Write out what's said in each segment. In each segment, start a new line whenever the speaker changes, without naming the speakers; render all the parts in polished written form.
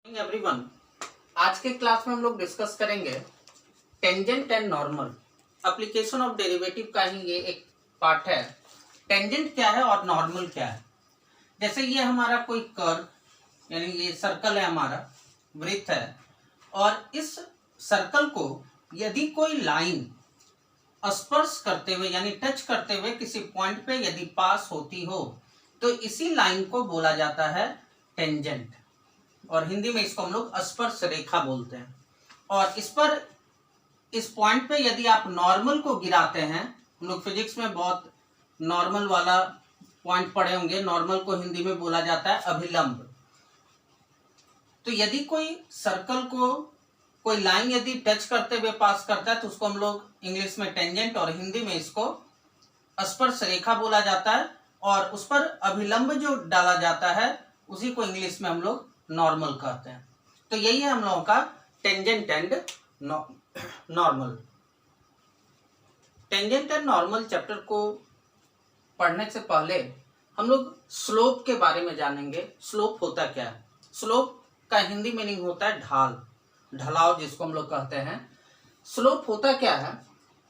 Everyone, आज के class में हम लोग डिस्कस करेंगे tangent and normal. Application of derivative का ही ये एक पार्ट है। टेंजेंट क्या है और नॉर्मल क्या है। जैसे ये हमारा कोई कर्व यानी ये सर्कल है, हमारा वृत्त है, और इस सर्कल को यदि कोई लाइन स्पर्श करते हुए यानी टच करते हुए किसी पॉइंट पे यदि पास होती हो तो इसी लाइन को बोला जाता है टेंजेंट, और हिंदी में इसको हम लोग स्पर्श रेखा बोलते हैं। और इस पॉइंट पे यदि आप नॉर्मल को गिराते हैं, हम लोग फिजिक्स में बहुत नॉर्मल वाला पॉइंट पढ़े होंगे। नॉर्मल को हिंदी में बोला जाता है अभिलंब। तो यदि कोई सर्कल को कोई लाइन यदि टच करते हुए पास करता है तो उसको हम लोग इंग्लिश में टेंजेंट और हिंदी में इसको स्पर्श रेखा बोला जाता है, और उस पर अभिलंब जो डाला जाता है उसी को इंग्लिश में हम लोग नॉर्मल कहते हैं। तो यही है हम लोगों का tangent and normal. Tangent and normal chapter को पढ़ने से पहले हम लोग स्लोप के बारे में जानेंगे। स्लोप होता क्या है? स्लोप का हिंदी मीनिंग होता है ढाल, ढलाव जिसको हम लोग कहते हैं। स्लोप होता क्या है?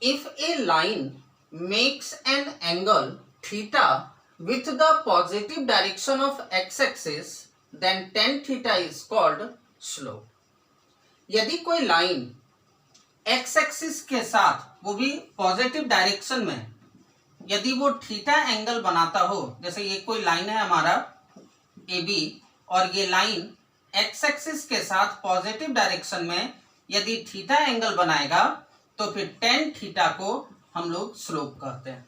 If a line makes an angle theta with the positive direction of x axis then tan theta is called slope. यदि कोई लाइन एक्स एक्सिस के साथ, वो भी पॉजिटिव डायरेक्शन में, यदि वो थीटा एंगल बनाता हो, जैसे ये कोई लाइन है हमारा ए बी, और ये लाइन एक्स एक्सिस के साथ पॉजिटिव डायरेक्शन में यदि थीटा एंगल बनाएगा तो फिर tan थीटा को हम लोग स्लोप कहते हैं,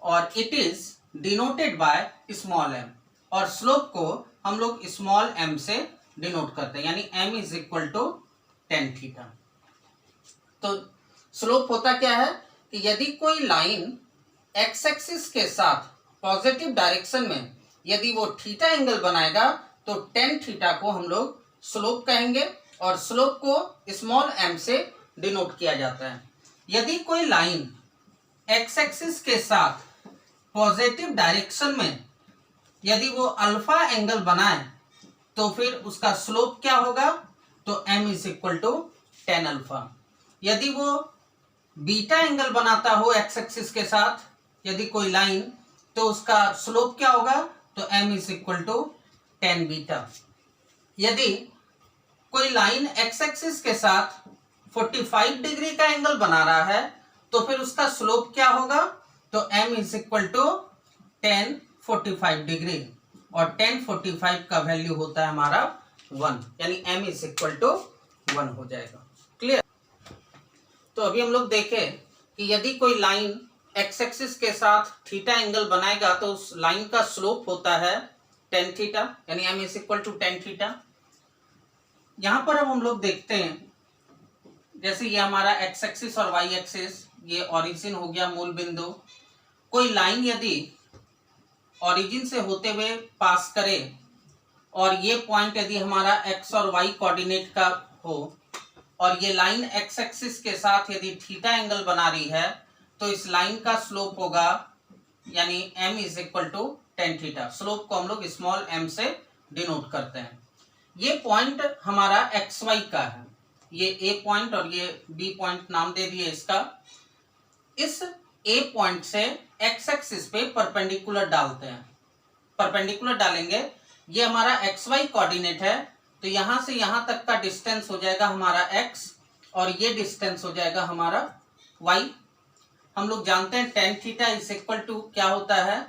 और it is denoted by small m, और स्लोप को हम लोग स्मॉल एम से डिनोट करते हैं, यानी m is equal to tan theta. तो स्लोप होता क्या है कि यदि कोई लाइन एक्स एक्सिस के साथ पॉजिटिव डायरेक्शन में यदि वो थीटा एंगल बनाएगा तो tan थीटा को हम लोग स्लोप कहेंगे, और स्लोप को स्मॉल m से डिनोट किया जाता है। यदि कोई लाइन एक्स एक्सिस के साथ पॉजिटिव डायरेक्शन में यदि वो अल्फा एंगल बनाए तो फिर उसका स्लोप क्या होगा? तो m is equal to tan alpha. यदि वो बीटा एंगल बनाता हो एक्स एक्सिस के साथ यदि कोई लाइन, तो उसका स्लोप क्या होगा? तो m is equal to tan beta. यदि कोई लाइन एक्स एक्सिस के साथ 45 डिग्री का एंगल बना रहा है तो फिर उसका स्लोप क्या होगा? तो m is equal to tan 45 degree, और tan 45 का वैल्यू होता है हमारा 1, यानी m इज इक्वल टू 1 हो जाएगा। क्लियर? तो अभी हम लोग देखें कि यदि कोई लाइन एक्स एक्सिस के साथ थीटा एंगल बनाएगा तो उस लाइन का स्लोप होता है tan थीटा, यानी m is equal to tan theta. यहां पर अब हम लोग देखते हैं, जैसे ये हमारा एक्स एक्सिस और वाई एक्सिस, ये ओरिजिन हो गया मूल बिंदु। कोई लाइन यदि ओरिजिन से होते हुए पास करे और ये पॉइंट यदि हमारा एक्स और वाई कोऑर्डिनेट का हो, और ये लाइन एक्स एक्सिस के साथ यदि थीटा एंगल बना रही है तो इस लाइन का स्लोप होगा, यानी m is equal to tan theta. Slope को हम लोग स्मॉल m से डिनोट करते हैं। ये पॉइंट हमारा एक्स वाई का है, ये ए पॉइंट और ये बी पॉइंट नाम दे दिए इसका। इस ए पॉइंट से एक्स एक्सिस पे परपेंडिकुलर डालते हैं, परपेंडिकुलर डालेंगे। ये हमारा एक्स वाई कोऑर्डिनेट है, तो यहां से यहां तक का डिस्टेंस हो जाएगा हमारा x, और ये डिस्टेंस हो जाएगा हमारा y। हम लोग जानते हैं tan theta is equal to क्या होता है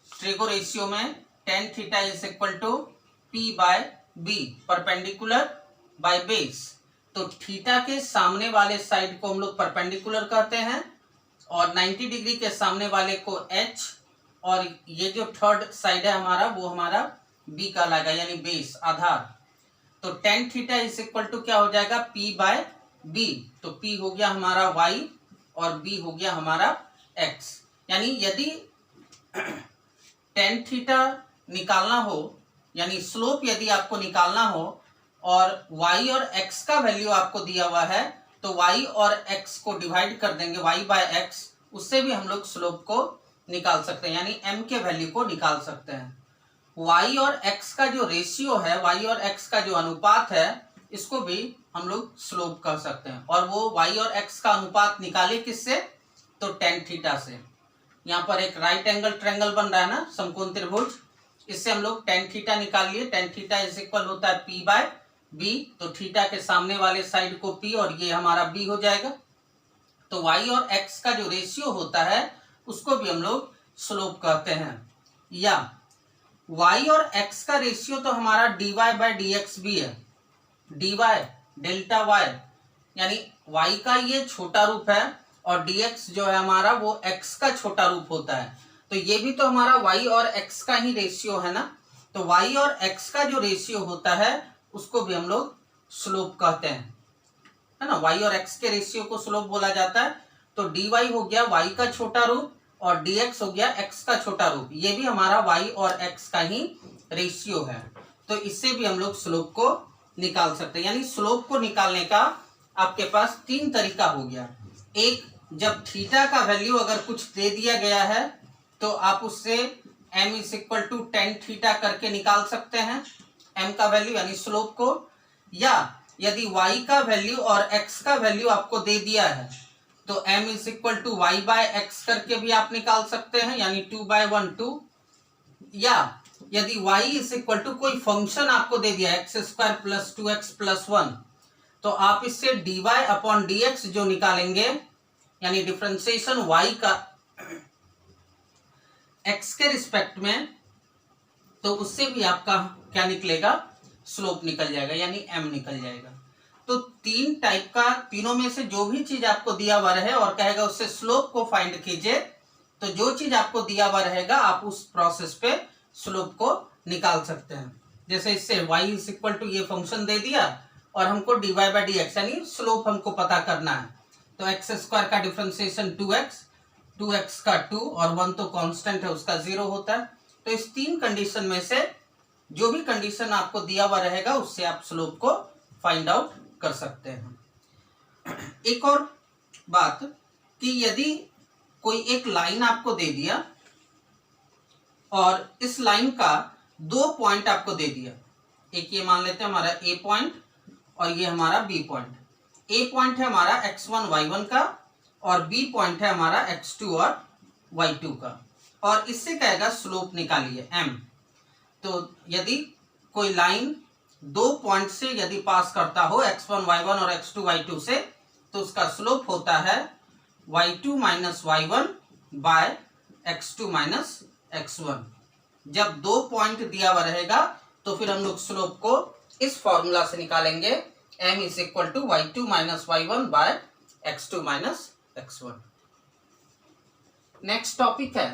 ट्रिगो रेशियो में? tan theta is equal to p by b, perpendicular by base. तो थीटा के सामने वाले साइड को हम लोग परपेंडिकुलर कहते हैं, और 90 डिग्री के सामने वाले को h, और ये जो थर्ड साइड है हमारा वो हमारा b का लगा, यानी बेस, आधार। तो tan theta is equal to क्या हो जाएगा? p by b। तो p हो गया हमारा y और b हो गया हमारा x। यानी यदि tan थीटा निकालना हो, यानी स्लोप यदि आपको निकालना हो और y और x का वैल्यू आपको दिया हुआ है, तो y और x को डिवाइड कर देंगे y बाय x, उससे भी हम लोग स्लोप को निकाल सकते हैं, यानी m के वैल्यू को निकाल सकते हैं। y और x का जो रेशियो है, y और x का जो अनुपात है, इसको भी हम लोग स्लोप कह सकते हैं। और वो y और x का अनुपात निकाले किससे? तो टेन थीटा से। यहाँ पर एक राइट एंगल ट्रायंगल बन रहा है ना, समकोण त्रिभुज, इससे हम लोग टेन थीटा निकाल लिए। टेन थीटा इज इक्वल होता है p बाय b, तो थीटा के सामने वाले साइड को p और ये हमारा b हो जाएगा। तो y और x का जो रेशियो होता है उसको भी हम लोग स्लोप कहते हैं। या y और x का रेशियो तो हमारा dy बाय dx भी है, dy डेल्टा y, यानी y का ये छोटा रूप है और dx जो है हमारा वो x का छोटा रूप होता है। तो ये भी तो हमारा y और x का ही रेशियो है ना, तो y और x का जो रेशियो होता है उसको भी हम लोग स्लोप कहते हैं, है ना। y और x के रेशियो को स्लोप बोला जाता है। तो dy हो गया y का छोटा रूप और dx हो गया x का छोटा रूप, ये भी हमारा y और x का ही रेशियो है। तो इससे भी हम लोग स्लोप को निकाल सकते हैं। यानी स्लोप को निकालने का आपके पास तीन तरीका हो गया। एक, जब थीटा का वैल्यू अगर कुछ दे दिया गया है तो आप उससे m is equal to tan theta करके निकाल सकते हैं m का वैल्यू यानी स्लोप को। या यदि y का वैल्यू और x का वैल्यू आपको दे दिया है तो m is equal to y by x करके भी आप निकाल सकते हैं, यानी 2/1 2। या यदि y इज इक्वल टू कोई फंक्शन आपको दे दिया x square plus 2x plus 1, तो आप इससे dy अपॉन dx जो निकालेंगे, यानी डिफरेंशिएशन y का x के रिस्पेक्ट में, तो उससे भी आपका क्या निकलेगा? स्लोप निकल जाएगा, यानी m निकल जाएगा। तो तीन टाइप का, तीनों में से जो भी चीज आपको दिया हुआ रहे और कहेगा उससे स्लोप को फाइंड कीजिए, तो जो चीज आपको दिया हुआ रहेगा आप उस प्रोसेस पे स्लोप को निकाल सकते हैं। जैसे इससे y इज इक्वल टू ये फंक्शन दे दिया और हमको dy बाई dx यानी स्लोप हमको पता करना है, तो एक्स स्क्वायर का डिफरेंशिएशन 2x का 2 और 1 तो कांस्टेंट है उसका 0 होता है। तो इस तीन कंडीशन में से जो भी कंडीशन आपको दिया हुआ रहेगा उससे आप स्लोप को फाइंड आउट कर सकते हैं। एक और बात कि यदि कोई एक लाइन आपको दे दिया और इस लाइन का दो पॉइंट आपको दे दिया, एक ये मान लेते हैं हमारा ए पॉइंट और ये हमारा बी पॉइंट। ए पॉइंट है हमारा x1 y1 का और बी पॉइंट है हमारा x2 और y2 का, और इससे कहेगा स्लोप निकालिए m। तो यदि कोई लाइन दो पॉइंट से यदि पास करता हो x1 y1 और x2 y2 से, तो उसका स्लोप होता है y2 minus y1 by x2 minus x1। जब दो पॉइंट दिया हुआ रहेगा तो फिर हम लोग स्लोप को इस फॉर्मूला से निकालेंगे, m is equal to y2 minus y1 by x2 minus x1। Next topic है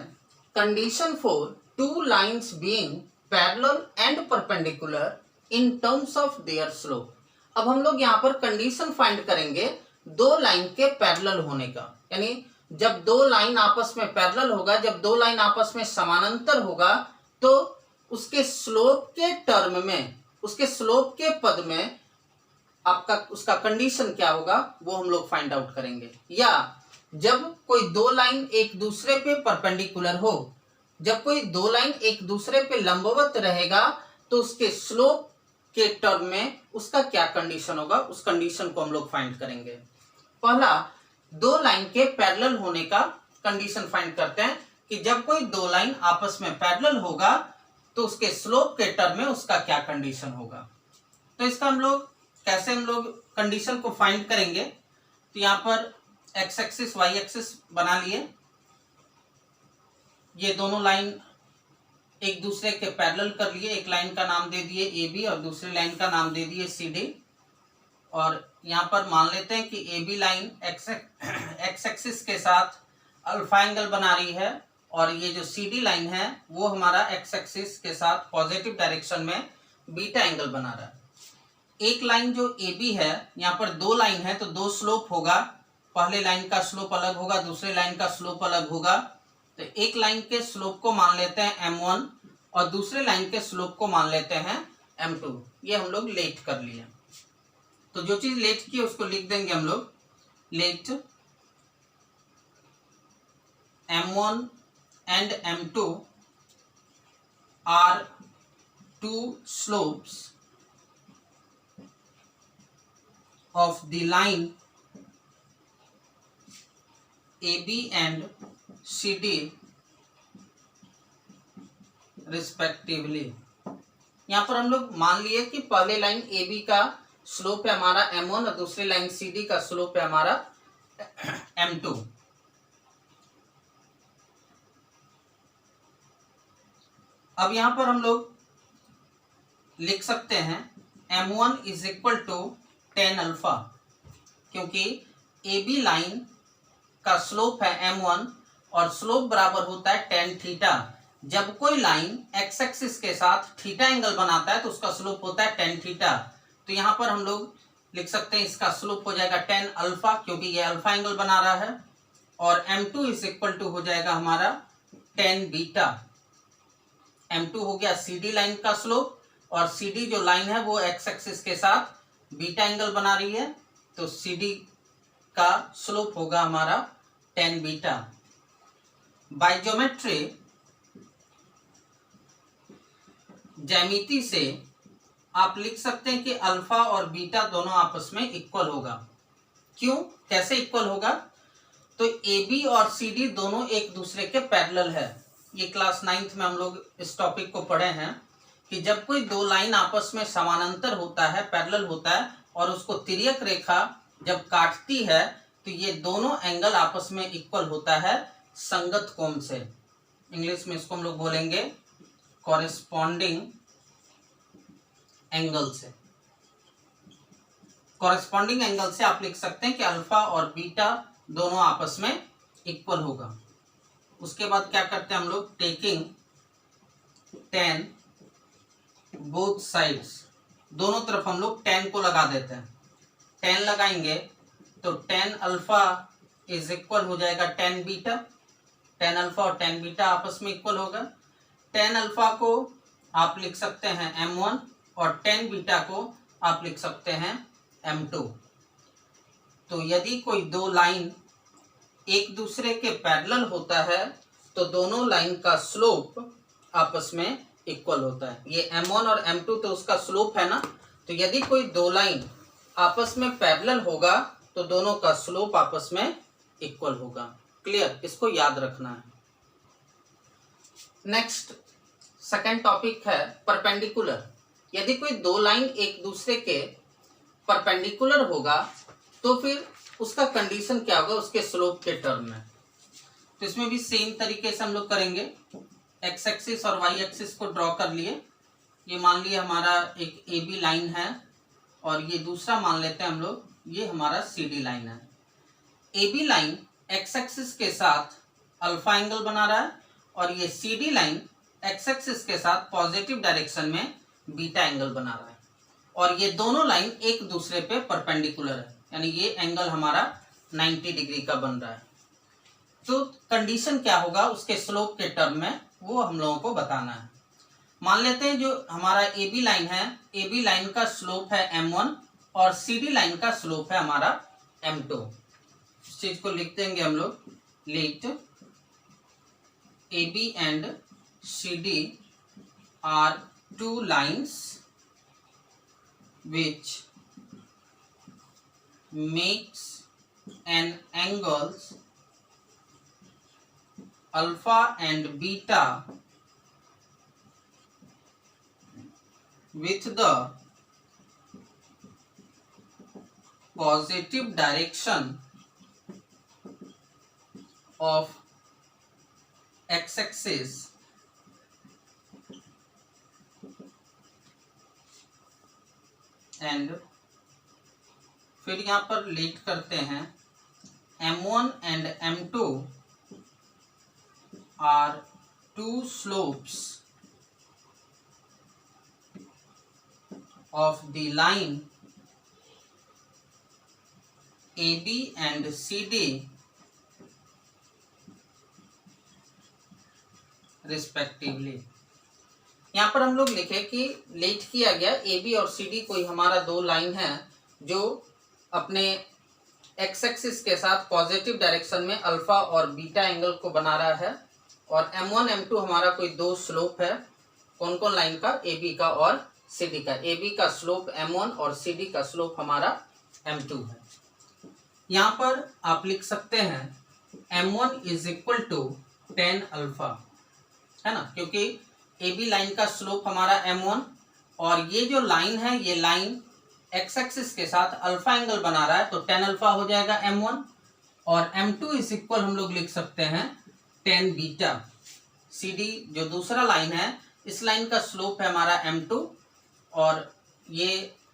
condition for two lines being parallel and perpendicular in terms of their slope. अब हम लोग यहाँ पर कंडीशन फाइंड करेंगे दो लाइन के पैरेलल होने का, यानी जब दो लाइन आपस में पैरेलल होगा, जब दो लाइन आपस में समानांतर होगा, तो उसके स्लोप के टर्म में, उसके स्लोप के पद में आपका उसका कंडीशन क्या होगा वो हम लोग फाइंड आउट करेंगे। या जब कोई दो लाइन एक दूसरे पे परपेंडिकुलर हो, जब कोई दो लाइन एक दूसरे पे लंबवत रहेगा, तो उसके स्लोप के टर्म में उसका क्या कंडीशन होगा, उस कंडीशन को हम लोग फाइंड करेंगे। पहला, दो लाइन के पैरेलल होने का कंडीशन फाइंड करते हैं कि जब कोई दो लाइन आपस में पैरेलल होगा तो उसके स्लोप के टर्म में उसका क्या कंडीशन होगा। तो इसका हम लोग कैसे हम लोग कंडीशन को फाइंड करेंगे, तो यहाँ पर एक्स एक्सिस वाई एक्सिस बना लिए, ये दोनों लाइन एक दूसरे के पैरेलल कर लिए, एक लाइन का नाम दे दिए ए बी और दूसरी लाइन का नाम दे दिए सी डी। और यहाँ पर मान लेते हैं कि A B line x axis के साथ अल्फा एंगल बना रही है और ये जो सी डी लाइन है वो हमारा एक्स एक्सिस के साथ पॉजिटिव डायरेक्शन में बीटा एंगल बना रहा है। एक लाइन जो ए बी है, यहाँ पर दो लाइन है तो दो स्लोप होगा, पहले लाइन का स्लोप अलग होगा, दूसरे लाइन का स्लोप अलग होगा। तो एक लाइन के स्लोप को मान लेते हैं m1 और दूसरे लाइन के स्लोप को मान लेते हैं m2। ये हम लोग लेट कर लिए, तो जो चीज लेट की उसको लिख देंगे हम लोग, let m1 and m2 are two slopes of the line AB and CD respectively। यहाँ पर हम लोग मान लिए कि पहले लाइन AB का स्लोप है हमारा M1 और दूसरी लाइन CD का स्लोप है हमारा M2। अब यहां पर हम लोग लिख सकते हैं M1 is equal to tan alpha, क्योंकि AB लाइन का स्लोप है M1 और स्लोप बराबर होता है टेन थीटा। जब कोई लाइन एक्स एक्सिस के साथ थीटा एंगल बनाता है तो उसका स्लोप होता है टेन थीटा। तो यहां पर हम लोग लिख सकते हैं इसका स्लोप हो जाएगा टेन अल्फा, क्योंकि ये अल्फा एंगल बना रहा है, और M2 इज इक्वल टू हो जाएगा हमारा टेन बीटा। M2 हो गया CD लाइन का स्लोप, और CD जो लाइन है वो एक्स एक्सिस के साथ बीटा एंगल बना रही है, तो CD का स्लोप होगा हमारा टेन बीटा। बाय ज्योमेट्री, ज्यामिति से आप लिख सकते हैं कि अल्फा और बीटा दोनों आपस में इक्वल होगा। क्यों, कैसे इक्वल होगा? तो AB और CD दोनों एक दूसरे के पैरेलल है। ये क्लास 9th में हम लोग इस टॉपिक को पढ़े हैं कि जब कोई दो लाइन आपस में समानांतर होता है, पैरेलल होता है, और उसको तिर्यक रेखा जब काटती है तो ये दोनों एंगल आपस में इक्वल होता है संगत कोण से। इंग्लिश में इसको हम लोग बोलेंगे कॉरेस्पॉन्डिंग एंगल से। कॉरेस्पॉन्डिंग एंगल से आप लिख सकते हैं कि अल्फा और बीटा दोनों आपस में इक्वल होगा। उसके बाद क्या करते हैं हम लोग, टेकिंग टेन बोथ साइड्स, दोनों तरफ हम लोग टेन को लगा देते हैं। टेन लगाएंगे तो टेन अल्फा इज इक्वल हो जाएगा टेन बीटा। टेन अल्फा और टेन बीटा आपस में इक्वल होगा। टेन अल्फा को आप लिख सकते हैं M1 और टेन बीटा को आप लिख सकते हैं M2। तो यदि कोई दो लाइन एक दूसरे के पैरेलल होता है तो दोनों लाइन का स्लोप आपस में इक्वल होता है। ये M1 और M2 तो उसका स्लोप है ना, तो यदि कोई दो लाइन आपस में पैरेलल होगा तो दोनों का स्लोप आपस में इक्वल होगा। क्लियर, इसको याद रखना है। नेक्स्ट सेकंड टॉपिक है परपेंडिकुलर। यदि कोई दो लाइन एक दूसरे के परपेंडिकुलर होगा तो फिर उसका कंडीशन क्या होगा उसके स्लोप के टर्म में। तो इसमें भी सेम तरीके से हम लोग करेंगे। एक्स एक्सिस और वाई एक्सिस को ड्रॉ कर लिए। ये मान लिया हमारा एक AB लाइन है, और ये दूसरा मान लेते हैं हम लोग ये हमारा CD लाइन है। AB लाइन एक्स एक्सिस के साथ अल्फा एंगल बना रहा है, और ये CD लाइन एक्स एक्सिस के साथ पॉजिटिव डायरेक्शन में बीटा एंगल बना रहा है, और ये दोनों लाइन एक दूसरे पे परपेंडिकुलर है, यानी ये एंगल हमारा 90 डिग्री का बन रहा है। तो कंडीशन क्या होगा उसके स्लोप के टर्म में, वो हम लोगों को बताना है। मान लेते हैं जो हमारा AB लाइन है, AB लाइन का स्लोप है M1 और CD लाइन का स्लोप है हमारा M2। इस चीज को लिख देंगे हम लोग, let AB and CD are two lines which makes an angles alpha and beta with the positive direction of x-axis and फिर यहाँ पर लेट करते हैं M1 and M2 are two slopes of the line AB and CD respectively. यहाँ पर हम लोग लिखे कि लेट किया गया AB और CD कोई हमारा दो लाइन है जो अपने एक्स एक्सिस के साथ पॉजिटिव डायरेक्शन में अल्फा और बीटा एंगल को बना रहा है, और M1 M2 हमारा कोई दो स्लोप है कौन कौन लाइन का, ए बी का और सी डी का। ए बी का स्लोप m1 और सी डी का स्लोप हमारा m2 है। यहाँ पर आप लिख सकते हैं m1 is equal to tan alpha, है ना, क्योंकि ए बी लाइन का स्लोप हमारा m1 और ये जो लाइन है ये लाइन एक्स एक्सिस के साथ अल्फा एंगल बना रहा है, तो टेन अल्फा हो जाएगा m1 और m2 इज इक्वल हम लोग लिख सकते हैं टेन बीटा। सी डी जो दूसरा लाइन है, इस लाइन का स्लोप है हमारा m2 और ये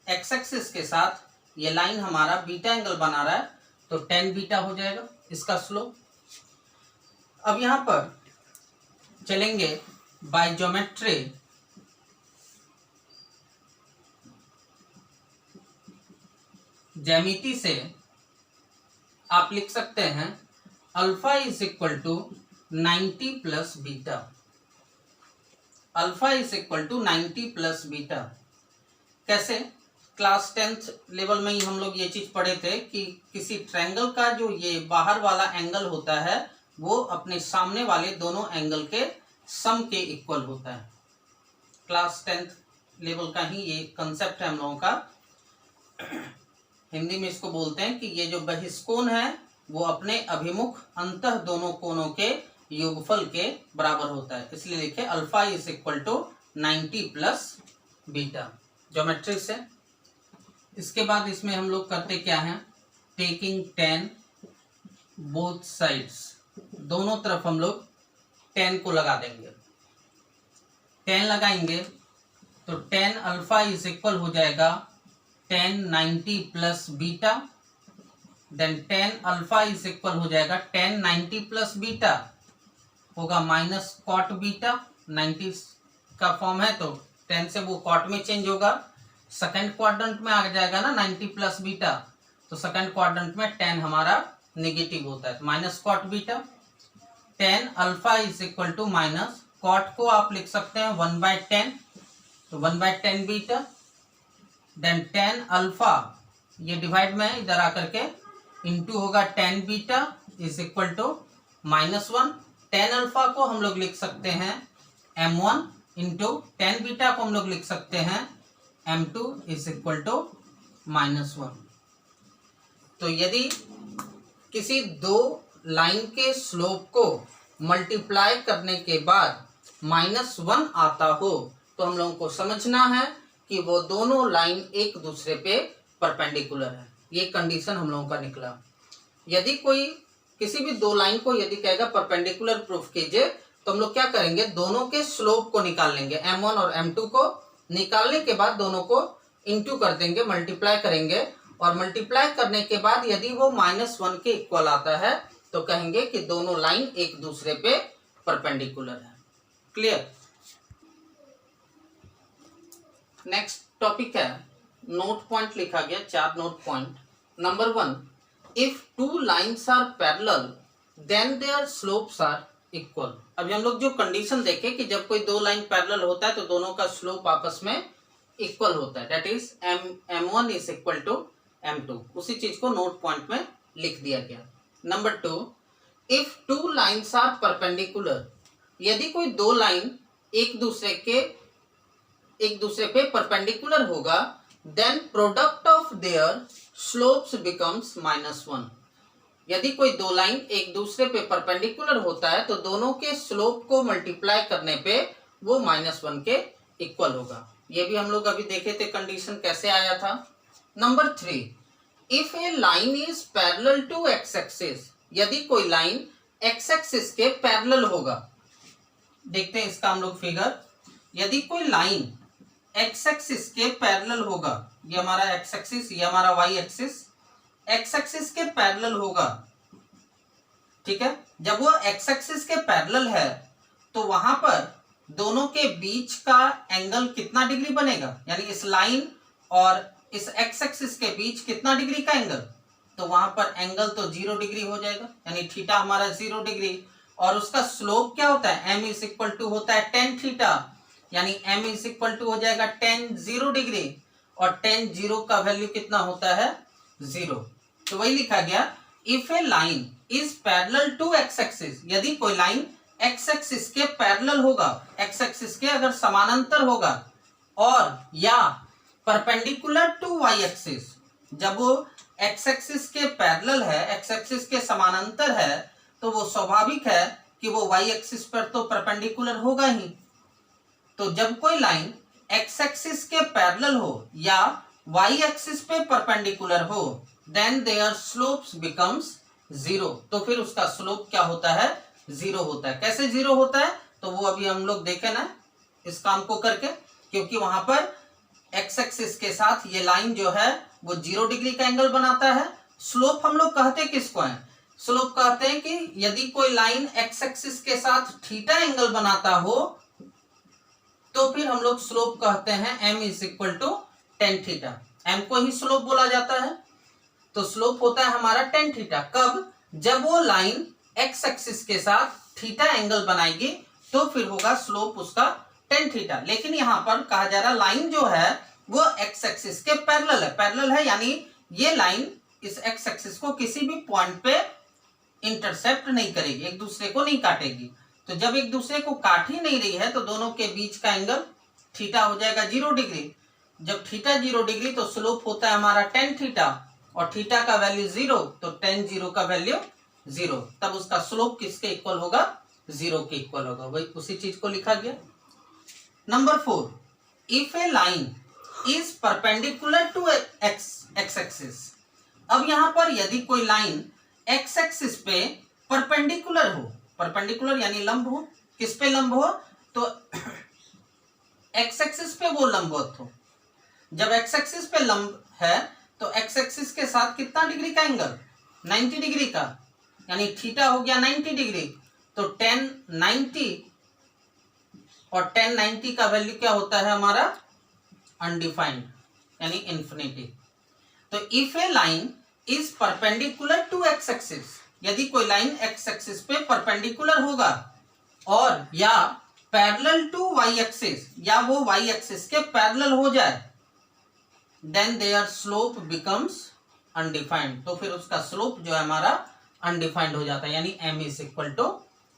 एक्स एक्सिस के साथ ये लाइन हमारा बीटा एंगल बना रहा है, तो टेन बीटा हो जाएगा इसका स्लोप। अब यहाँ पर चलेंगे बाय ज्योमेट्री, ज्यामिति से आप लिख सकते हैं alpha is equal to 90 plus beta. Alpha is equal to 90 plus beta कैसे? क्लास 10th लेवल में ही हम लोग ये चीज पढ़े थे कि किसी ट्रायंगल का जो ये बाहर वाला एंगल होता है वो अपने सामने वाले दोनों एंगल के सम के इक्वल होता है। क्लास 10th लेवल का ही ये कंसेप्ट है हम लोगों का। हिंदी में इसको बोलते हैं कि ये जो बहिष्कोण है वो अपने अभिमुख अंतः दोनों कोणों के योगफल के बराबर होता है, इसलिए लिखे alpha is equal to 90 plus beta geometry से। इसके बाद इसमें हम लोग करते क्या है, टेकिंग 10 बोथ साइड्स, दोनों तरफ हम लोग 10 को लगा देंगे। 10 लगाएंगे तो 10 अल्फा इज इक्वल हो जाएगा 10 90 plus beta, then 10 alpha is equal हो जाएगा 10 90 प्लस बीटा होगा माइनस कॉट बीटा। 90 का फॉर्म है तो 10 से वो कॉट में चेंज होगा, सेकंड क्वाड्रेंट में आ जाएगा ना 90 प्लस बीटा, तो सेकंड क्वाड्रेंट में 10 हमारा नेगेटिव होता है, minus cot beta. 10 alpha is equal to minus cot को आप लिख सकते हैं 1/10, तो 1/10 बीटा, देन 10 अल्फा ये डिवाइड में इधर आकर के इंटू होगा 10 beta is equal to -1। 10 alpha को हम लोग लिख सकते हैं m1 इंटू 10 बीटा को हम लोग लिख सकते हैं m2 इज इक्वल टू -1। तो यदि किसी दो लाइन के स्लोप को मल्टीप्लाई करने के बाद -1 आता हो तो हम लोगों को समझना है कि वो दोनों लाइन एक दूसरे पे परपेंडिकुलर है। ये कंडीशन हम लोगों का निकला। यदि कोई किसी भी दो लाइन को यदि कहेगा परपेंडिकुलर प्रूफ कीजिए तो हम लोग क्या करेंगे, दोनों के स्लोप को निकाल लेंगे, m1 और m2 को निकालने के बाद दोनों को इंटू कर देंगे, मल्टीप्लाई करेंगे और मल्टीप्लाई करने के बाद यदि वो -1 के इक्वल आता है तो कहेंगे कि दोनों लाइन एक दूसरे पे परपेंडिकुलर है। क्लियर? नेक्स्ट टॉपिक है नोट पॉइंट, लिखा गया 4 note point. Number 1, if two lines are parallel then their slopes are equal. अभी हम लोग जो कंडीशन देखे कि जब कोई दो लाइन पैरेलल होता है तो दोनों का स्लोप आपस में इक्वल होता है, that is m1 is equal to m2। उसी चीज को नोट पॉइंट में लिख दिया गया। Number 2, if two lines are perpendicular, यदि कोई दो लाइन एक दूसरे पे परपेंडिकुलर होगा then product of their slopes becomes -1। यदि कोई दो लाइन एक दूसरे पे परपेंडिकुलर होता है तो दोनों के स्लोप को मल्टीप्लाई करने पे वो -1 के इक्वल होगा। ये भी हम लोग अभी देखे थे कंडीशन कैसे आया था। Number 3, if a line is parallel to x axis, यदि कोई लाइन एक्स एक्सिस के पैरेलल होगा, देखते हैं इसका हम लोग फिगर। यदि कोई लाइन एक्स एक्सिस के पैरेलल होगा, ये हमारा एक्स एक्सिस, ये हमारा वाई एक्सिस, एक्स एक्सिस के पैरेलल होगा, ठीक है। जब वो एक्स एक्सिस के पैरेलल है तो वहां पर दोनों के बीच का एंगल कितना डिग्री बनेगा, यानी इस लाइन और इस एक्स एक्सिस के बीच कितना डिग्री का एंगल, तो वहां पर एंगल तो 0 डिग्री हो जाएगा, यानी थीटा हमारा 0 डिग्री। और उसका स्लोप क्या होता है, m इज इक्वल टू होता है tan थीटा, यानी m इज इक्वल टू हो जाएगा tan 0 डिग्री और tan 0 का वैल्यू कितना होता है 0। तो वही लिखा गया, if a line is parallel to x axis, यदि कोई लाइन एक्स एक्सिस के पैरेलल होगा, एक्स एक्सिस के अगर समानांतर होगा, और या परपेंडिकुलर टू वाई एक्सिस, जब वो एक्स एक्सिस के पैरेलल है, एक्स एक्सिस के समानांतर है, तो वो स्वाभाविक है कि वो वाई एक्सिस पर तो परपेंडिकुलर होगा ही। तो जब कोई लाइन एक्स एक्सिस के पैरेलल हो या वाई एक्सिस पे परपेंडिकुलर हो, then their slopes becomes zero, तो फिर उसका स्लोप क्या होता है, जीरो होता है। कैसे जीरो होता है, तो वो अभी हम लोग देखें ना इस काम को करके, क्योंकि वहां पर एक्स एक्सिस के साथ ये लाइन जो है वो 0 डिग्री का एंगल बनाता है। स्लोप हम लोग कहते किसको है, स्लोप कहते हैं कि यदि कोई लाइन एक्स एक्सिस के साथ थीटा एंगल बनाता हो तो फिर हम लोग स्लोप कहते हैं m is equal to tan theta, m को ही स्लोप बोला जाता है। तो स्लोप होता है हमारा टेन थीटा, कब, जब वो लाइन एक्स एक्सिस के साथ थीटा एंगल बनाएगी तो फिर होगा स्लोप उसका टेन थीटा। लेकिन यहां पर कहा जा रहा लाइन जो है वो एक्स एक्सिस के पैरेलल है, पैरेलल है यानी ये लाइन इस एक्स एक्सिस को किसी भी पॉइंट पे इंटरसेप्ट नहीं करेगी, एक दूसरे को नहीं काटेगी। तो जब एक दूसरे को काट ही नहीं रही है तो दोनों के बीच का एंगल थीटा हो जाएगा 0 डिग्री। जब थीटा 0 डिग्री तो स्लोप होता है हमारा टेन थीटा, और थीटा का वैल्यू 0, तो टेन 0 का वैल्यू 0, तब उसका स्लोप किसके इक्वल होगा, 0 के इक्वल होगा। वही उसी चीज को लिखा गया। Number 4, if a line is perpendicular to x axis. अब यहां पर यदि कोई लाइन एक्स एक्सिस पे परपेंडिकुलर हो, परपेंडिकुलर यानी लंब हो, किस पे लंब हो, तो एक्स एक्सिस पे वो लंबवत हो। जब एक्स एक्सिस पे लंब है तो एक्स एक्सिस के साथ कितना डिग्री का एंगल, 90 डिग्री का, यानी थीटा हो गया 90 डिग्री। तो टेन 90 और टेन 90 का वैल्यू क्या होता है हमारा, अनडिफाइंड यानी इंफिनिटी। तो if a line is perpendicular to x axis, यदि कोई लाइन एक्स एक्सिस पे परपेंडिकुलर होगा और या पैरेलल टू वाई एक्सिस, या वो वाई एक्सिस के पैरेलल हो जाए, then their slope becomes undefined, तो फिर उसका स्लोप जो है हमारा अनडिफाइंड हो जाता है, यानी m is equal to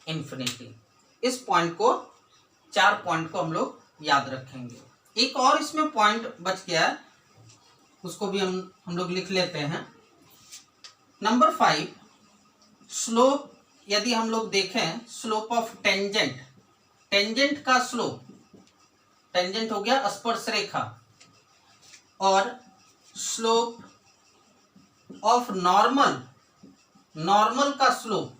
infinity. इस पॉइंट को, 4 पॉइंट को हम लोग याद रखेंगे। एक और इसमें पॉइंट बच गया है, उसको भी हम लोग लिख लेते हैं। नंबर 5, स्लोप, यदि हम लोग देखें स्लोप ऑफ टेंजेंट, टेंजेंट का स्लोप, टेंजेंट हो गया स्पर्श रेखा, और स्लोप ऑफ नॉर्मल, नॉर्मल का स्लोप,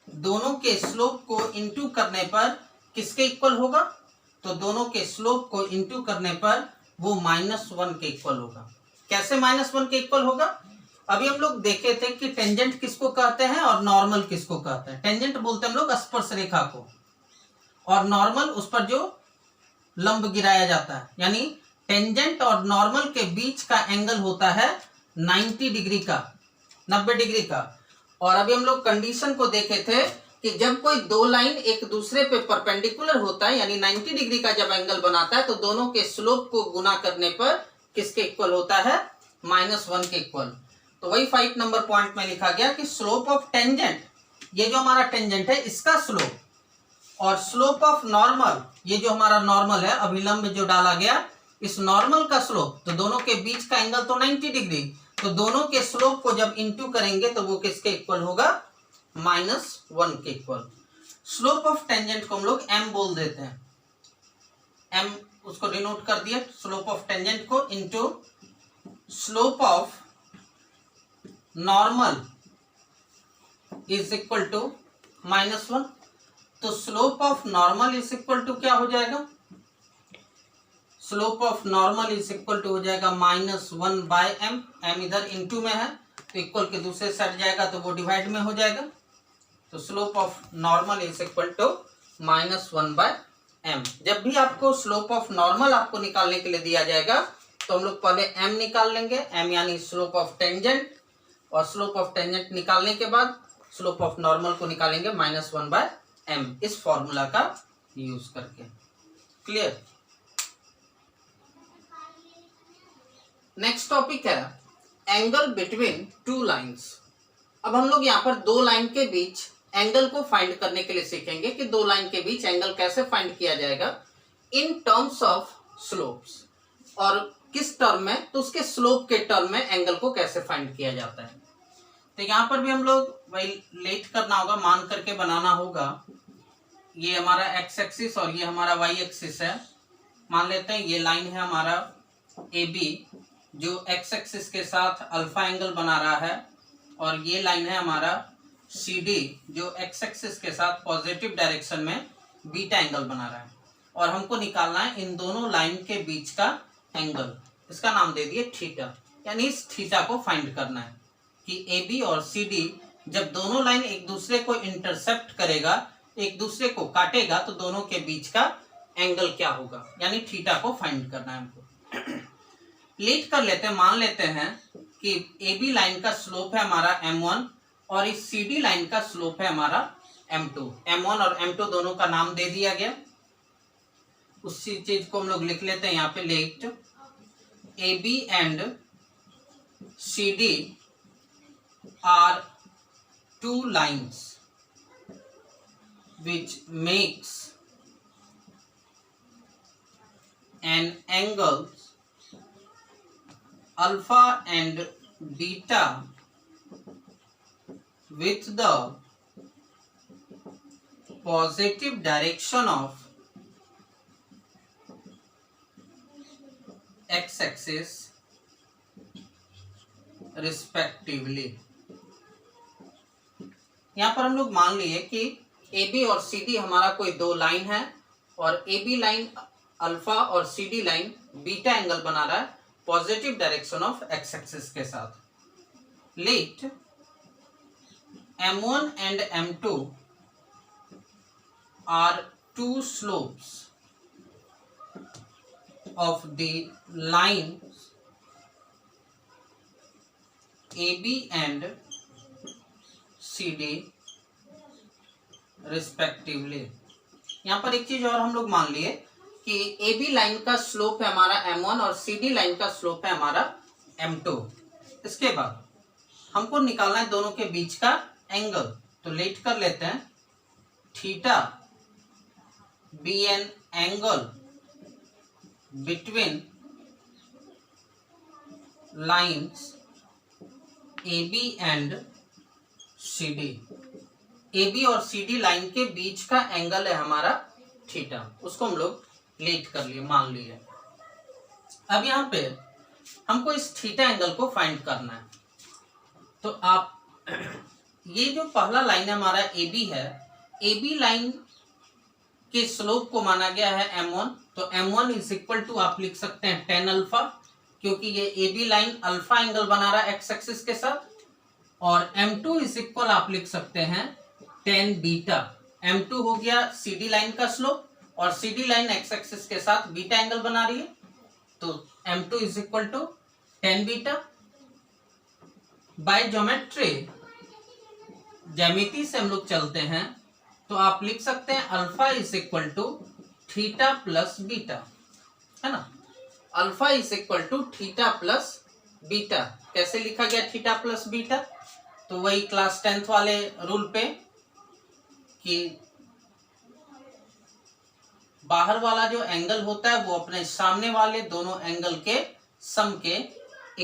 दोनों के स्लोप को इंटू करने पर किसके इक्वल होगा, तो दोनों के स्लोप को इंटू करने पर वो -1 के इक्वल होगा। कैसे -1 के इक्वल होगा, अभी हम लोग देखे थे कि टेंजेंट किसको कहते हैं और नॉर्मल किसको कहते हैं। टेंजेंट बोलते हैं हम लोग स्पर्श रेखा को, और नॉर्मल उस पर जो लंब गिराया जाता है, यानी टेंजेंट और नॉर्मल के बीच का एंगल होता है 90 डिग्री का, 90 डिग्री का। और अभी हम लोग कंडीशन को देखे थे कि जब कोई दो लाइन एक दूसरे पे परपेंडिकुलर होता है, यानी 90 डिग्री का जब एंगल बनाता है, तो दोनों के स्लोप को गुना करने पर किसके इक्वल होता है, -1 के इक्वल। तो वही 5 नंबर पॉइंट में लिखा गया कि स्लोप ऑफ टेंजेंट, ये जो हमारा टेंजेंट है इसका स्लोप, और स्लोप ऑफ नॉर्मल, ये जो हमारा नॉर्मल है अभिलंब जो डाला गया, इस नॉर्मल का स्लोप, तो दोनों के बीच का एंगल तो 90 डिग्री, तो दोनों के स्लोप को जब इंटू करेंगे तो वो किसके इक्वल होगा, -1 के इक्वल। स्लोप ऑफ टेंजेंट को हम लोग m बोल देते हैं, m उसको डिनोट कर दिया, स्लोप ऑफ टेंजेंट को into slope of normal is equal to -1। तो slope of normal is equal to क्या हो जाएगा, slope of normal is equal to हो जाएगा -1/m, m इधर इनटू में है तो इक्वल के दूसरे साइड जाएगा तो वो डिवाइड में हो जाएगा। तो slope of normal is equal to -1/m। जब भी आपको स्लोप ऑफ नॉर्मल आपको निकालने के लिए दिया जाएगा तो हम लोग पहले m निकाल लेंगे, m यानी स्लोप ऑफ टेंजेंट, और स्लोप ऑफ टेंजेंट निकालने के बाद स्लोप ऑफ नॉर्मल को निकालेंगे -1/m, इस फॉर्मूला का यूज करके। क्लियर। नेक्स्ट टॉपिक है एंगल बिटवीन टू लाइंस। अब हम लोग यहाँ पर दो लाइन के बीच एंगल को फाइंड करने के लिए सीखेंगे कि दो लाइन के बीच एंगल कैसे फाइंड किया जाएगा इन टर्म्स ऑफ स्लोप्स। और किस टर्म में, तो उसके स्लोप के टर्म में एंगल को कैसे फाइंड किया जाता है। तो यहाँ पर भी हम लोग वही लेट करना होगा, मान करके बनाना होगा। ये हमारा एक्स एक्सिस और ये हमारा वाई एक्सिस है। मान लेते हैं ये लाइन है हमारा ए बी जो एक्स एक्सिस के साथ अल्फा एंगल बना रहा है, और ये लाइन है हमारा सी डी जो एक्स एक्सिस के साथ पॉजिटिव डायरेक्शन में बीटा एंगल बना रहा है। और हमको निकालना है इन दोनों लाइन के बीच का एंगल, इसका नाम दे दिए थीटा। यानी इस थीटा को फाइंड करना है कि ए बी और सी डी जब दोनों लाइन एक दूसरे को इंटरसेप्ट करेगा, एक दूसरे को काटेगा, तो दोनों के बीच का एंगल क्या होगा, यानी थीटा को फाइंड करना है हमको। लीड कर लेते हैं, मान लेते हैं कि ए बी लाइन का स्लोप है हमारा m1 और इस सी डी लाइन का स्लोप है हमारा m2। m1 और m2 दोनों का नाम दे दिया गया। उसी चीज को हम लोग लिख लेते हैं यहाँ पे, let A B and C D are two lines which makes an angle alpha and beta with the positive direction of x-axis respectively। यहाँ पर हम लोग मान लिए कि ए बी और सी डी हमारा कोई दो लाइन है, और ए बी लाइन अल्फा और C D line beta angle बना रहा है positive direction of x axis के साथ। Let m1 and m2 are two slopes of the line A B and C D respectively. यहाँ पर एक चीज और हम लोग मान लिए कि ए बी लाइन का स्लोप है हमारा m1 और सी डी लाइन का स्लोप है हमारा m2। इसके बाद हमको निकालना है दोनों के बीच का एंगल, तो लेट कर लेते हैं theta be an angle between lines A B and C D. A B और सी डी लाइन के बीच का एंगल है हमारा थीटा, उसको हम लोग लेट कर लिए, मान लिए। अब यहाँ पे हमको इस थीटा एंगल को फाइंड करना है। तो आप ये जो पहला लाइन हमारा ए बी है, ए बी लाइन के स्लोप को माना गया है m1, तो m1 इज इक्वल टू आप लिख सकते हैं tan अल्फा, क्योंकि ये A B line alpha angle बना रहा है एक्स एक्सिस के साथ, और m2 इज इक्वल आप लिख सकते हैं tan बीटा। m2 हो गया सी डी लाइन का स्लोप, और C D line x axis के साथ बीटा एंगल बना रही है, तो m2 is equal to tan beta. By geometry, ज्यामिति से हम लोग चलते हैं, तो आप लिख सकते हैं alpha is equal to theta plus beta, है ना। Alpha is equal to theta plus beta. कैसे लिखा गया थीटा प्लस बीटा, तो वही क्लास 10th वाले रूल पे कि बाहर वाला जो एंगल होता है वो अपने सामने वाले दोनों एंगल के सम के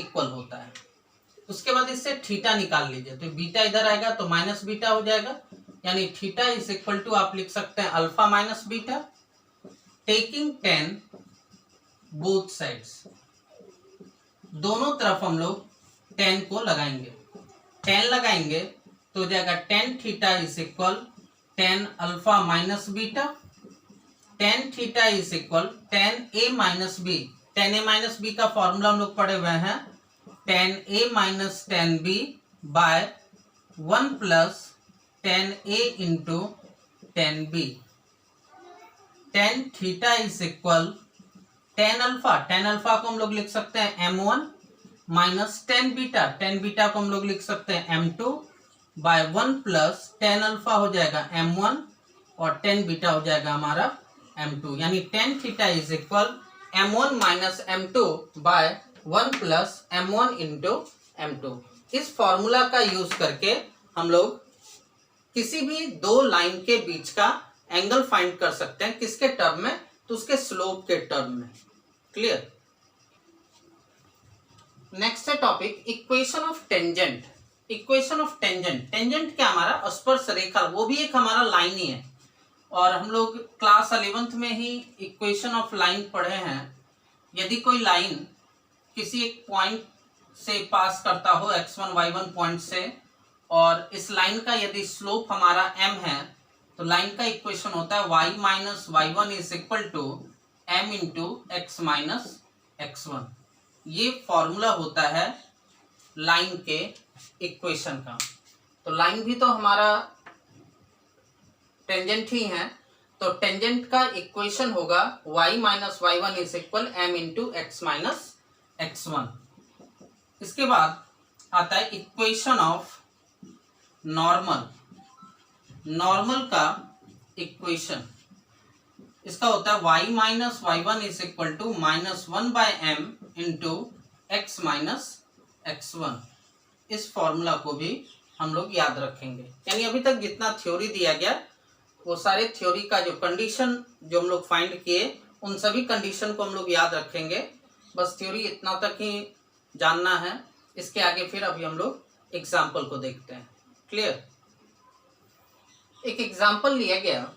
इक्वल होता है। उसके बाद इससे थीटा निकाल लीजिए, तो बीटा इधर आएगा तो माइनस बीटा हो जाएगा, यानी थीटा इज इक्वल टू आप लिख सकते हैं alpha minus beta, taking tan both sides. दोनों तरफ हम लोग tan को लगाएंगे, tan लगाएंगे तो हो जाएगा tan theta is equal tan alpha minus beta, tan theta is equal tan a minus B. tan a minus B का फॉर्मूला हम लोग पढ़े हुए हैं, tan a minus tan b by 1 plus tan a into tan b। tan theta is equal tan alpha को हम लोग लिख सकते हैं m1 माइनस tan बीटा को हम लोग लिख सकते हैं m2 by 1 plus tan alpha हो जाएगा m1 और tan बीटा हो जाएगा हमारा m2, यानी tan theta is equal m1 minus m2 by 1 plus m1 into m2। इस फॉर्मूला का यूज करके हम लोग किसी भी दो लाइन के बीच का एंगल फाइंड कर सकते हैं, किसके टर्म में, तो उसके स्लोप के टर्म में। क्लियर। नेक्स्ट है topic equation of tangent. Equation of tangent, tangent क्या हमारा स्पर्श रेखा, वो भी एक हमारा लाइन ही है, और हम लोग क्लास 11th में ही इक्वेशन ऑफ लाइन पढ़े हैं। यदि कोई लाइन किसी एक पॉइंट से पास करता हो x1 y1 पॉइंट से, और इस लाइन का यदि स्लोप हमारा m है, तो लाइन का इक्वेशन होता है y minus y1 is equal to m into x minus x1। ये फॉर्मूला होता है लाइन के इक्वेशन का। तो लाइन भी तो हमारा टेंजेंट ही है, तो टेंजेंट का इक्वेशन होगा y minus y1 is equal m into x minus x1। इसके बाद आता है इक्वेशन ऑफ नॉर्मल। नॉर्मल का इक्वेशन इसका होता है y minus y1 is equal to minus 1 by m into x minus x1। इस फॉर्मूला को भी हम लोग याद रखेंगे। यानी अभी तक जितना थ्योरी दिया गया, वो सारे थ्योरी का जो कंडीशन जो हम लोग फाइंड किए, उन सभी कंडीशन को हम लोग याद रखेंगे। बस थ्योरी इतना तक ही जानना है, इसके आगे फिर अभी हम लोग एग्जाम्पल को देखते हैं। क्लियर। एक एग्जाम्पल लिया गया,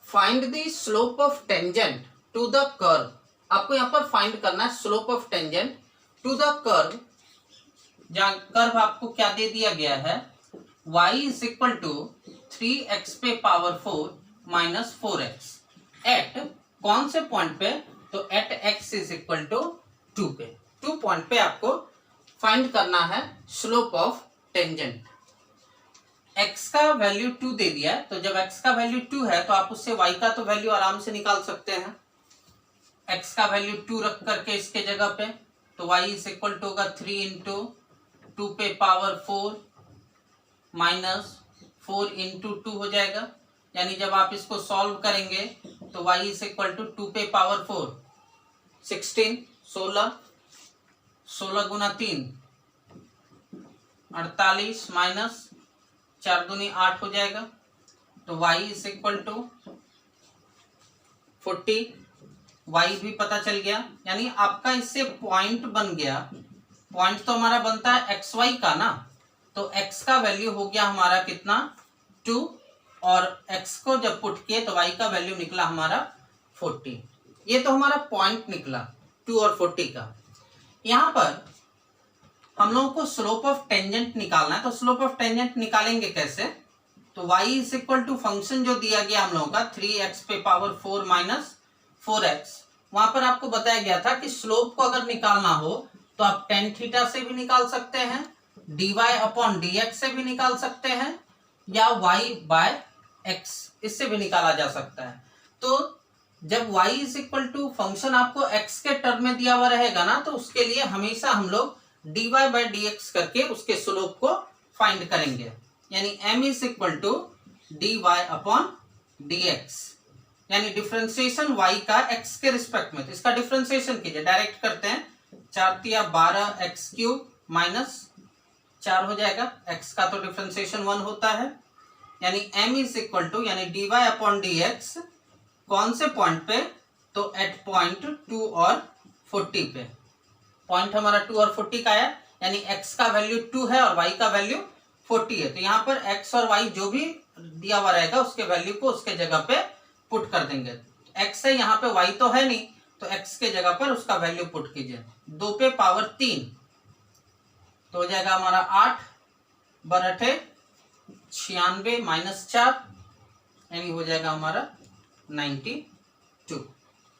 find the slope of tangent to the curve. आपको यहाँ पर फाइंड करना है slope of tangent to the curve, जहाँ कर्व आपको क्या दे दिया गया है, y is equal to 3x पे पावर 4 माइनस 4x एट कौन से पॉइंट पे, तो at x is equal to 2 पे। 2 पॉइंट पे आपको फाइंड करना है स्लोप ऑफ टेंजेंट। x का वैल्यू 2 दे दिया है, तो जब x का वैल्यू 2 है तो आप उससे y का तो वैल्यू आराम से निकाल सकते हैं। x का वैल्यू 2 रख करके इसके जगह पे, तो y इज इक्वल टू होगा 3 इंटू 2 पे पावर 4 माइनस 4 इंटू 2 हो जाएगा। यानी जब आप इसको सॉल्व करेंगे तो y इज इक्वल टू 2 पे पावर 4 16 16 गुना 3 48 माइनस 4 दूनी 8 हो जाएगा। तो y is equal to 40, y भी पता चल गया। यानी आपका इससे पॉइंट बन गया। पॉइंट तो हमारा बनता है xy का ना, तो x का वैल्यू हो गया हमारा कितना 2, और x को जब पुट किए तो y का वैल्यू निकला हमारा 40। ये तो हमारा पॉइंट निकला 2 और 40 का। यहाँ पर हम लोगों को स्लोप ऑफ टेंजेंट निकालना है, तो स्लोप ऑफ टेंजेंट निकालेंगे कैसे, तो y is equal to function जो दिया गया हम लोगों का 3x पे पावर 4 माइनस 4x, वहां पर आपको बताया गया था कि स्लोप को अगर निकालना हो तो आप tan थीटा से भी निकाल सकते हैं, dy अपॉन dx से भी निकाल सकते हैं, या y बाय x इससे भी निकाला जा सकता है। तो जब y is equal to function आपको x के टर्म में दिया हुआ रहेगा ना, तो उसके लिए हमेशा हम लोग dy बाय dx करके उसके स्लोप को फाइंड करेंगे। यानी m is equal to dy upon dx, यानी डिफरेंशिएशन y का x के रिस्पेक्ट में। तो इसका डिफरेंशिएशन कीजिए, डायरेक्ट करते हैं, 4 तिया 12 एक्स क्यूब माइनस 4 हो जाएगा। x का तो डिफरेंशिएशन 1 होता है। यानी m इज इक्वल टू, यानी dy अपॉन dx कौन से पॉइंट पे, तो एट पॉइंट 2 और 40 पे। पॉइंट हमारा 2 और 40 का है, यानी x का वैल्यू 2 है और y का वैल्यू 40 है। तो यहाँ पर x और y जो भी दिया हुआ रहेगा उसके वैल्यू को उसके जगह पे पुट कर देंगे। x है, यहाँ पे y तो है नहीं, तो x के जगह पर उसका वैल्यू पुट कीजिए। 2 पे पावर 3 तो हो जाएगा हमारा 8 बराटे 96 माइनस 4, यानी हो जाएगा हमारा 92।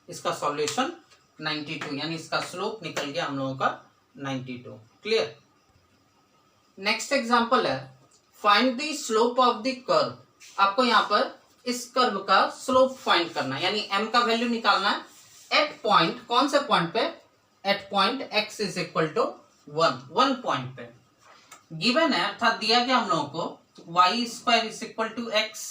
इसका सॉल्यूशन 92, यानी इसका स्लोप निकल गया हम लोगों का 92। क्लियर। नेक्स्ट एग्जांपल है, find the slope of the curve. आपको यहाँ पर इस कर्व का स्लोप फाइंड करना है, यानी m का वैल्यू निकालना है एट पॉइंट, कौन से पॉइंट पे, at point x is equal to 1 point पे। गिवन है, अर्थात दिया गया हम लोगों को y square is equal to x।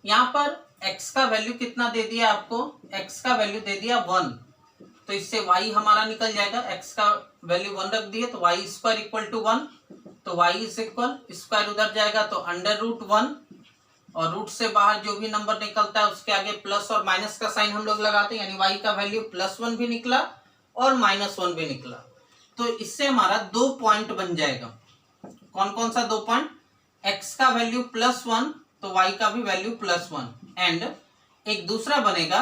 यहाँ पर x का वैल्यू कितना दे दिया आपको, x का वैल्यू दे दिया 1, तो इससे y हमारा निकल जाएगा। x का वैल्यू 1 रख दिए तो y स्क्वायर इक्वल टू 1, तो y इज इक्वल, स्क्वायर उधर जाएगा तो अंडर रूट 1 और रूट से बाहर जो भी नंबर निकलता है उसके आगे प्लस और माइनस का साइन हम लोग लगाते हैं, यानी y का वैल्यू +1 भी निकला और -1 भी निकला। तो इससे हमारा 2 पॉइंट बन जाएगा। कौन कौन सा 2 पॉइंट? x का वैल्यू +1 तो y का भी वैल्यू +1, एंड एक दूसरा बनेगा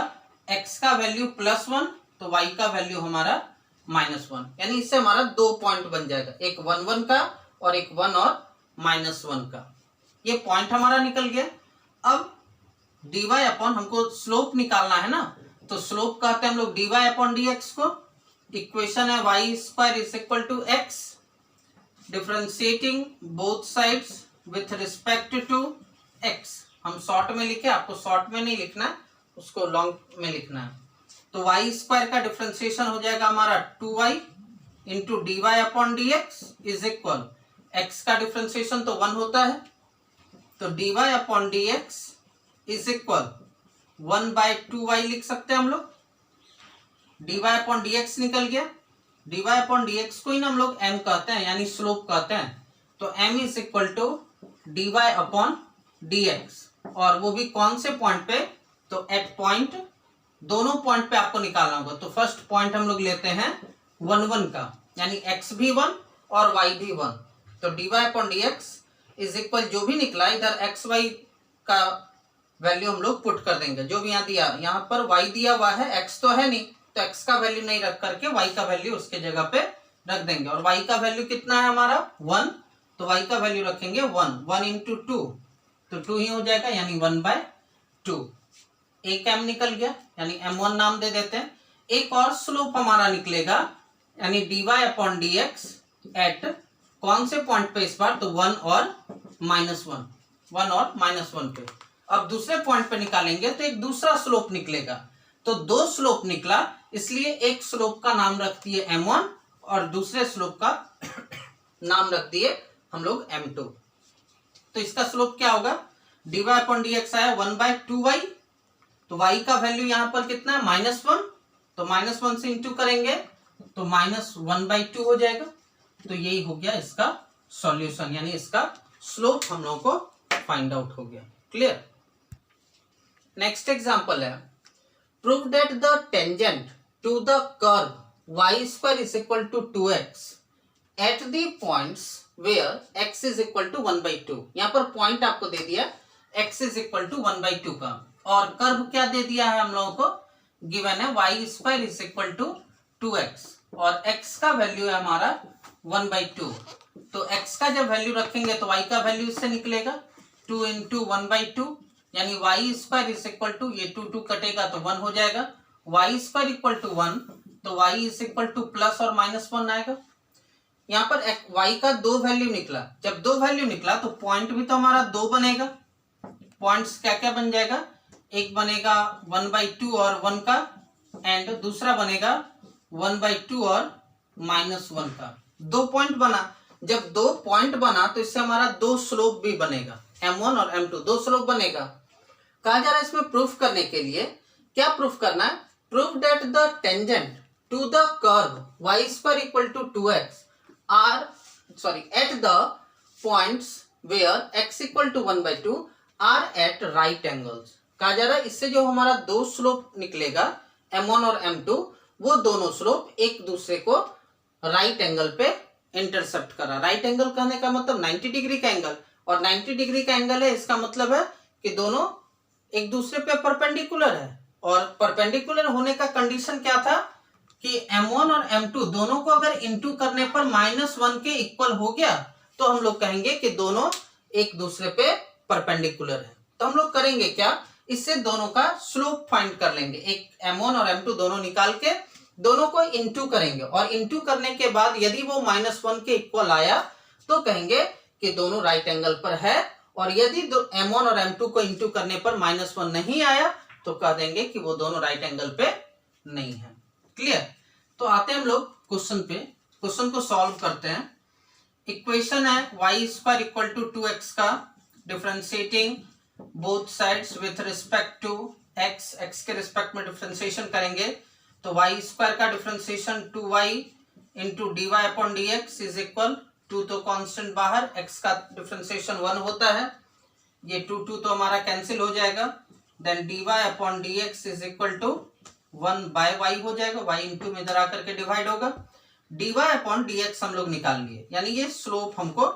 x का वैल्यू +1 तो y का वैल्यू हमारा -1, यानी इससे हमारा 2 पॉइंट बन जाएगा, एक 1 1 का और एक 1 और -1 का। ये पॉइंट हमारा निकल गया। अब dy अपॉन, हमको स्लोप निकालना है ना, तो स्लोप कहते हैं हम लोग dy अपॉन dx को। इक्वेशन है y² = x, differentiating both sides with respect to x। हम शॉर्ट में लिखे, आपको शॉर्ट में नहीं लिखना है, उसको लॉन्ग में लिखना है। तो y² का डिफरेंशिएशन हो जाएगा हमारा 2y into dy upon dx is equal, x का डिफरेंशिएशन तो 1 होता है, तो dy upon dx is equal 1/2y लिख सकते हैं हम लोग। dy अपॉन dx निकल गया, dy अपॉन dx को ही ना हम लोग m कहते हैं, यानी स्लोप कहते हैं। तो m is equal to dy upon dx, और वो भी कौन से पॉइंट पे? तो एट पॉइंट, दोनों पॉइंट पे आपको निकालना होगा। तो फर्स्ट पॉइंट हम लोग लेते हैं 1 1 का, यानी x भी 1 और y भी 1। तो dy upon dx is equal, जो भी निकला इधर x y का वैल्यू हम लोग पुट कर देंगे, जो भी यहाँ दिया, यहाँ पर y दिया हुआ है, x तो है नहीं, तो x का वैल्यू नहीं रख करके y का वैल्यू उसके जगह पे रख देंगे। और y का वैल्यू कितना है हमारा? 1, तो y का वैल्यू रखेंगे 1, 1 इंटू 2 तो 2 ही हो जाएगा, यानी 1/2। एक m निकल गया, यानी m1 नाम दे देते हैं। एक और स्लोप हमारा निकलेगा, यानी dy अपॉन dx एट कौन से पॉइंट पे इस बार? तो 1 और -1, 1 और -1 पे। अब दूसरे पॉइंट पे निकालेंगे तो एक दूसरा स्लोप निकलेगा। तो 2 स्लोप निकला, इसलिए एक स्लोप का नाम रख दिए m1 और दूसरे स्लोप का नाम रख दिए हम लोग m2। तो इसका स्लोप क्या होगा? dy अपॉन dx आया 1/2y, तो y का वैल्यू यहां पर कितना है? -1, तो -1 से इंटू करेंगे तो -1/2 हो जाएगा। तो यही हो गया इसका सॉल्यूशन, यानी इसका स्लोप हम लोगों को फाइंड आउट हो गया। क्लियर? नेक्स्ट एग्जांपल है, prove that the tangent to the curve y² = 2x at the points where x = 1/2। यहाँ पर पॉइंट आपको दे दिया x = 1/2 का, और कर्व क्या दे दिया है हम लोगों को? गिवन है y² = 2x और x का वैल्यू है हमारा 1/2। तो x का जब वैल्यू रखेंगे तो y का वैल्यू इससे निकलेगा 2 इंटू 1/2, यानी y² ये 2 कटेगा तो 1 हो जाएगा। y² = 1 तो y = प्लस और -1 आएगा। यहाँ पर y का 2 वैल्यू निकला, जब 2 वैल्यू निकला तो पॉइंट भी तो हमारा 2 बनेगा। पॉइंट्स क्या क्या बन जाएगा? एक बनेगा 1/2 और 1 का, एंड दूसरा बनेगा 1/2 और -1 का। 2 पॉइंट बना, जब 2 पॉइंट बना तो इससे हमारा 2 स्लोप भी बनेगा, m1 और m2 2 स्लोप बनेगा। कहा जा रहा है इसमें प्रूफ करने के लिए, क्या प्रूफ करना है? Proof that the tangent to the curve y² = 2x at the points where x = 1/2 are at right angles. कहा जा रहा है इससे जो हमारा 2 स्लोप निकलेगा m1 और m2, वो दोनों स्लोप एक दूसरे को राइट एंगल पे इंटरसेप्ट कर रहा है। राइट एंगल कहने का मतलब 90 डिग्री का एंगल, और 90 डिग्री का एंगल है, इसका मतलब है कि दोनों एक दूसरे पे परपेंडिकुलर है। और परपेंडिकुलर होने का कंडीशन क्या था कि m1 और m2 दोनों को अगर इंटू करने पर -1 के इक्वल हो गया तो हम लोग कहेंगे कि दोनों एक दूसरे पे परपेंडिकुलर है। तो हम लोग करेंगे क्या? इससे दोनों का स्लोप फाइंड कर लेंगे। एक m1 और m2 दोनों निकाल के दोनों को इंटू करेंगे, और इंटू करने के बाद यदि वो -1 के इक्वल आया तो कहेंगे कि दोनों राइट एंगल पर है, और यदि m1 और m2 को इंटू करने पर -1 नहीं आया तो कह देंगे कि वो दोनों राइट एंगल पे नहीं है। क्लियर? तो आते हैं हम लोग क्वेश्चन पे, क्वेश्चन को सॉल्व करते हैं। इक्वेशन है y² = 2x का, differentiating both sides with respect to x, x के रिस्पेक्ट में डिफरेंशिएशन करेंगे तो y² का differentiation 2y into dy upon dx is equal 2 तो कांस्टेंट बाहर, x का डिफरेंशिएशन 1 होता है, ये 2 तो हमारा कैंसिल हो जाएगा। Then dy upon dx is equal to 1/y हो जाएगा, y इंटू में इधर आकर के डिवाइड होगा। dy अपॉन dx हम लोग निकाल लिए, यानी ये स्लोप हमको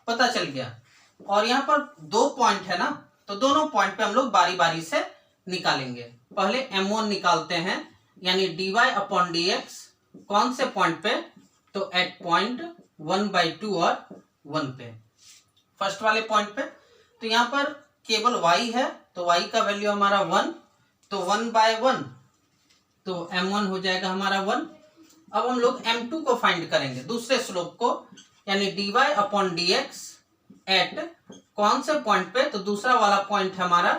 पता चल गया। और यहाँ पर 2 पॉइंट है ना, तो दोनों पॉइंट पे हम लोग बारी बारी से निकालेंगे। पहले m1 निकालते हैं, यानी dy अपॉन dx कौन से पॉइंट पे, तो एट पॉइंट 1/2 और 1 पे, फर्स्ट वाले पॉइंट पे। तो यहाँ पर केवल y है, तो y का वैल्यू हमारा 1, तो 1/1, तो m1 हो जाएगा हमारा 1। अब हम लोग m2 को फाइंड करेंगे, दूसरे स्लोप को, यानी dy अपॉन dx एट कौन से पॉइंट पे, तो दूसरा वाला पॉइंट हमारा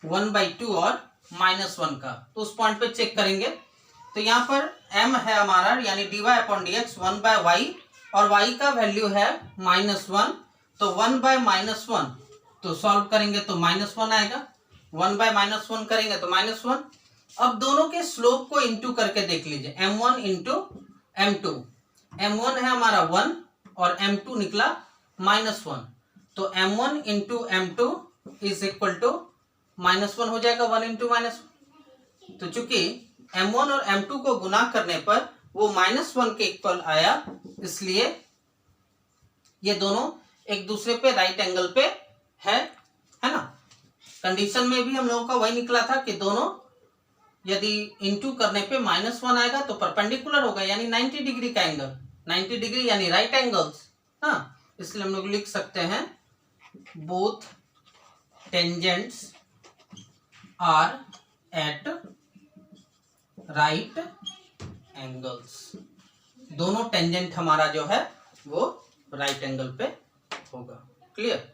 1/2 और -1 का, तो उस पॉइंट पे चेक करेंगे। तो यहाँ पर m है हमारा, यानी dy अपॉन dx 1/y, और y का वैल्यू है -1, तो 1/-1, तो सॉल्व करेंगे तो -1 आएगा, 1/-1 करेंगे तो -1। अब दोनों के स्लोप को इंटू करके देख लीजिए, m1 इंटू m2, m1 है हमारा 1 और m2 निकला -1, तो m1 into m2 is equal to -1 हो जाएगा, 1 इंटू -1। तो चूंकि m1 और m2 को गुना करने पर वो -1 के इक्वल आया, इसलिए ये दोनों एक दूसरे पे राइट एंगल पे है ना। कंडीशन में भी हम लोगों का वही निकला था कि दोनों यदि इंटू करने पे -1 आएगा तो परपेंडिकुलर होगा, यानी 90 डिग्री का एंगल, 90 डिग्री यानी राइट एंगल्स, हाँ। इसलिए हम लोग लिख सकते हैं both tangents are at right angles, दोनों टेंजेंट हमारा जो है वो राइट एंगल पे होगा। क्लियर।